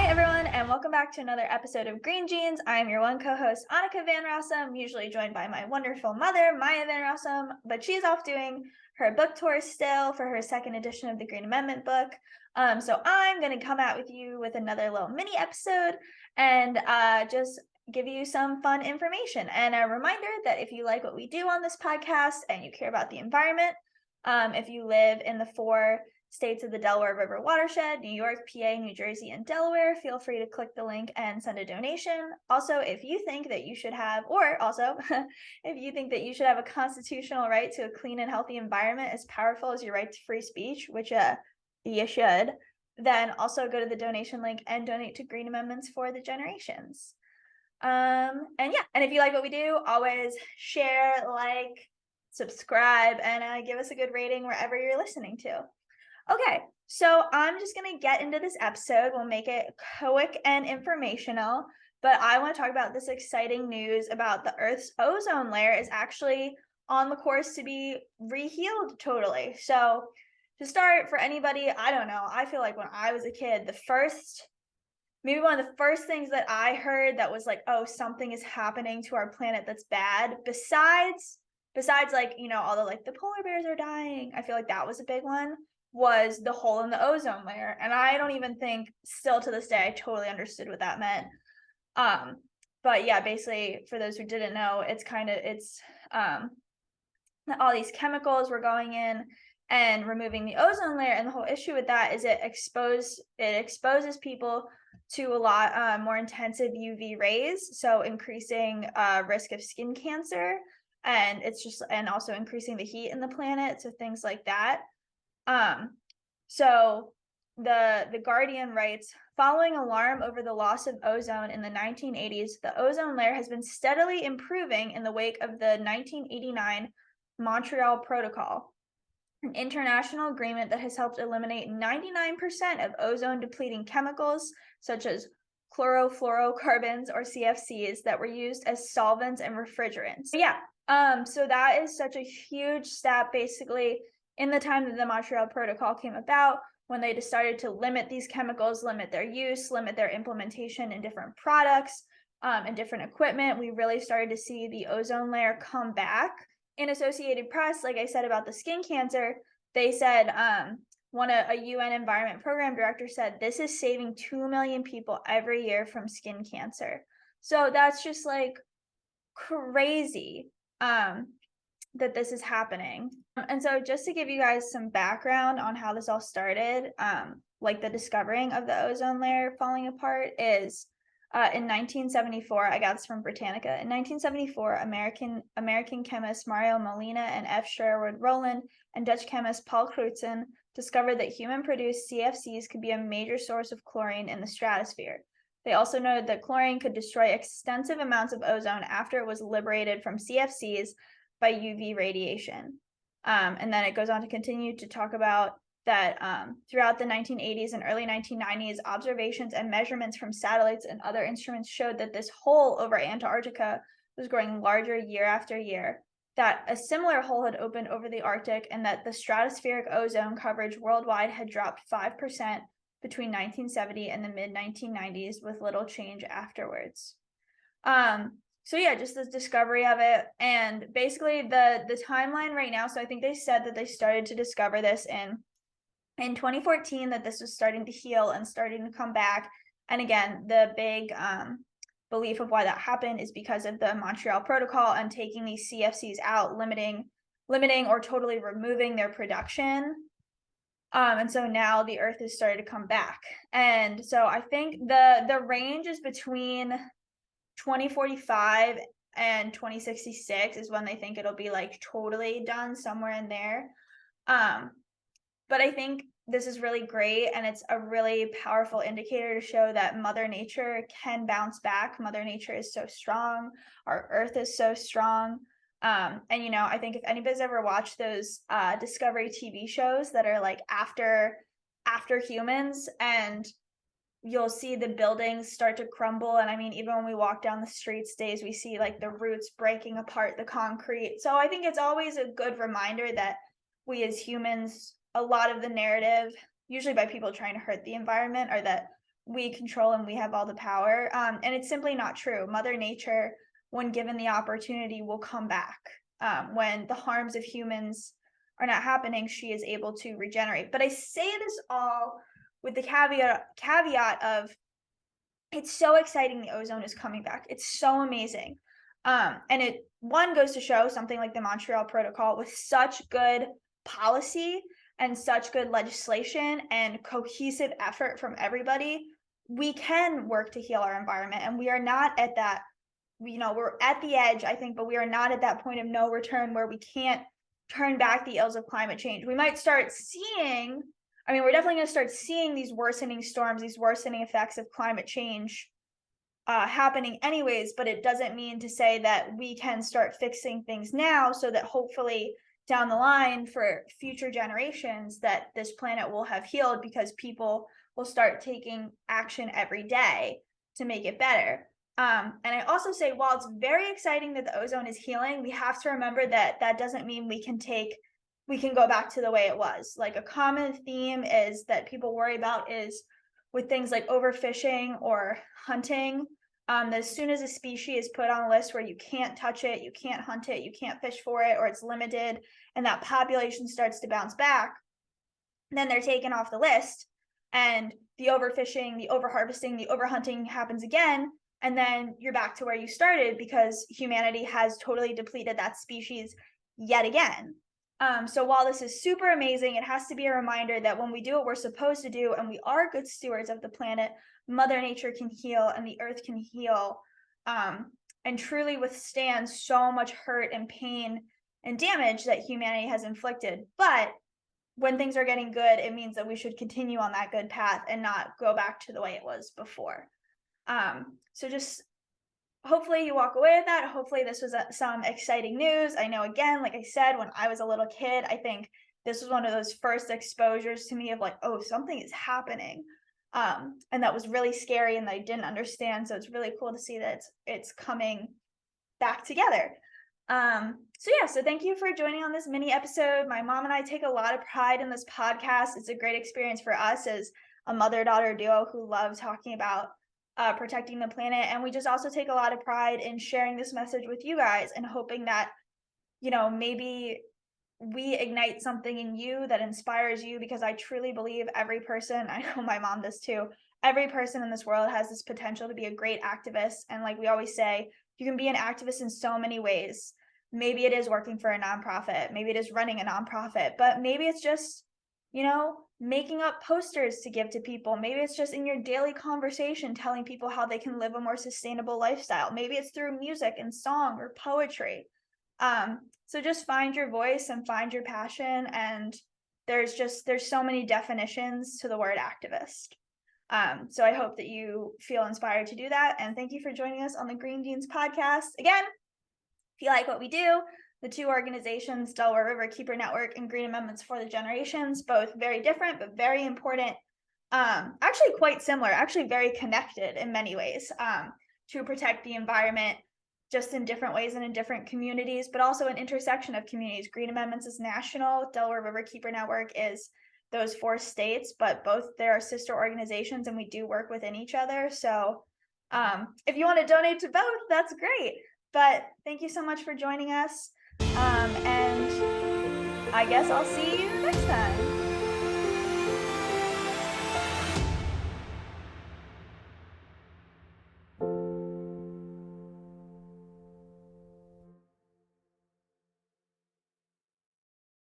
Hi, everyone, and welcome back to another episode of Green Jeans. I am your one co-host, Anneke Van Rossum, usually joined by my wonderful mother, Maya Van Rossum, but she's off doing her book tour still for her second edition of the Green Amendment book. So I'm going to come out with you with another little mini episode and just give you some fun information. And a reminder that if you like what we do on this podcast and you care about the environment, if you live in the 4 states of the Delaware River watershed, New York, PA, New Jersey, and Delaware, feel free to click the link and send a donation. Also, if you think that you should have, or also, if you think that you should have a constitutional right to a clean and healthy environment as powerful as your right to free speech, which you should, then also go to the donation link and donate to Green Amendments for the Generations. And if you like what we do, always share, like, subscribe, and give us a good rating wherever you're listening to. Okay, so I'm just going to get into this episode. We'll make it quick and informational, but I want to talk about this exciting news about the Earth's ozone layer is actually on the course to be rehealed totally. So to start, for anybody, I don't know, I feel like when I was a kid, maybe one of the first things that I heard that was like, oh, something is happening to our planet that's bad, besides like, all the polar bears are dying, I feel like that was a big one, was the hole in the ozone layer. And I don't even think still to this day I totally understood what that meant. But yeah, basically for those who didn't know, it's all these chemicals were going in and removing the ozone layer, and the whole issue with that is it exposes people to a lot more intensive UV rays, so increasing risk of skin cancer, and also increasing the heat in the planet, so things like that. So the Guardian writes, following alarm over the loss of ozone in the 1980s, the ozone layer has been steadily improving in the wake of the 1989 Montreal Protocol, an international agreement that has helped eliminate 99% of ozone depleting chemicals such as chlorofluorocarbons or CFCs that were used as solvents and refrigerants. So that is such a huge step basically in the time that the Montreal Protocol came about, when they decided to limit these chemicals, limit their use, limit their implementation in different products and different equipment. We really started to see the ozone layer come back. In Associated Press, like I said about the skin cancer, they said a UN Environment Program director said this is saving 2 million people every year from skin cancer. So that's just like crazy that this is happening. And so just to give you guys some background on how this all started, like the discovering of the ozone layer falling apart is in 1974, I got this from Britannica. In 1974, American chemist Mario Molina and F. Sherwood Rowland and Dutch chemist Paul Crutzen discovered that human-produced CFCs could be a major source of chlorine in the stratosphere. They also noted that chlorine could destroy extensive amounts of ozone after it was liberated from CFCs by UV radiation. And then it goes on to continue to talk about that throughout the 1980s and early 1990s, observations and measurements from satellites and other instruments showed that this hole over Antarctica was growing larger year after year, that a similar hole had opened over the Arctic, and that the stratospheric ozone coverage worldwide had dropped 5% between 1970 and the mid-1990s, with little change afterwards. So yeah, just the discovery of it, and basically the timeline right now. So I think they said that they started to discover this in 2014, that this was starting to heal and starting to come back. And again, the big belief of why that happened is because of the Montreal Protocol and taking these CFCs out, limiting or totally removing their production. And so now the Earth has started to come back. And so I think the range is between 2045 and 2066 is when they think it'll be like totally done, somewhere in there. But I think this is really great, and it's a really powerful indicator to show that Mother Nature can bounce back. Mother Nature is so strong. Our Earth is so strong. And I think if anybody's ever watched those Discovery TV shows that are like after humans, and you'll see the buildings start to crumble. And I mean, even when we walk down the streets days, we see like the roots breaking apart the concrete. So I think it's always a good reminder that we as humans, a lot of the narrative, usually by people trying to hurt the environment, are that we control and we have all the power. And it's simply not true. Mother Nature, when given the opportunity, will come back. When the harms of humans are not happening, she is able to regenerate. But I say this all with the caveat of, it's so exciting the ozone is coming back. It's so amazing. And it one goes to show something like the Montreal Protocol, with such good policy and such good legislation and cohesive effort from everybody, we can work to heal our environment. And we are not at that, we're at the edge, I think, but we are not at that point of no return where we can't turn back the ills of climate change. We might start seeing, we're definitely going to start seeing these worsening storms, these worsening effects of climate change happening anyways, but it doesn't mean to say that we can start fixing things now, so that hopefully down the line for future generations that this planet will have healed, because people will start taking action every day to make it better. And I also say, while it's very exciting that the ozone is healing, we have to remember that that doesn't mean we can go back to the way it was. Like, a common theme is that people worry about is with things like overfishing or hunting. As soon as a species is put on a list where you can't touch it, you can't hunt it, you can't fish for it, or it's limited, and that population starts to bounce back, then they're taken off the list, and the overfishing, the overharvesting, the overhunting happens again, and then you're back to where you started, because humanity has totally depleted that species yet again. So while this is super amazing, it has to be a reminder that when we do what we're supposed to do and we are good stewards of the planet, Mother Nature can heal and the earth can heal, and truly withstand so much hurt and pain and damage that humanity has inflicted. But when things are getting good, it means that we should continue on that good path and not go back to the way it was before. So just hopefully you walk away with that. Hopefully this was some exciting news. I know, again, like I said, when I was a little kid, I think this was one of those first exposures to me of like, oh, something is happening. And that was really scary and that I didn't understand. So it's really cool to see that it's coming back together. So thank you for joining on this mini episode. My mom and I take a lot of pride in this podcast. It's a great experience for us as a mother-daughter duo who love talking about protecting the planet. And we just also take a lot of pride in sharing this message with you guys and hoping that, maybe we ignite something in you that inspires you, because I truly believe every person, I know my mom does too, every person in this world has this potential to be a great activist. And like we always say, you can be an activist in so many ways. Maybe it is working for a nonprofit, maybe it is running a nonprofit, but maybe it's just, making up posters to give to people. Maybe it's just in your daily conversation telling people how they can live a more sustainable lifestyle. Maybe it's through music and song or poetry. So just find your voice and find your passion. And there's so many definitions to the word activist. So I hope that you feel inspired to do that. And thank you for joining us on the Green Jeans podcast. Again, if you like what we do, the two organizations, Delaware River Keeper Network and Green Amendments for the Generations, both very different, but very important. Actually quite similar, actually very connected in many ways, to protect the environment, just in different ways and in different communities, but also an intersection of communities. Green Amendments is national. Delaware River Keeper Network is those 4 states, but both there are sister organizations and we do work within each other. So if you want to donate to both, that's great. But thank you so much for joining us. And I guess I'll see you next time.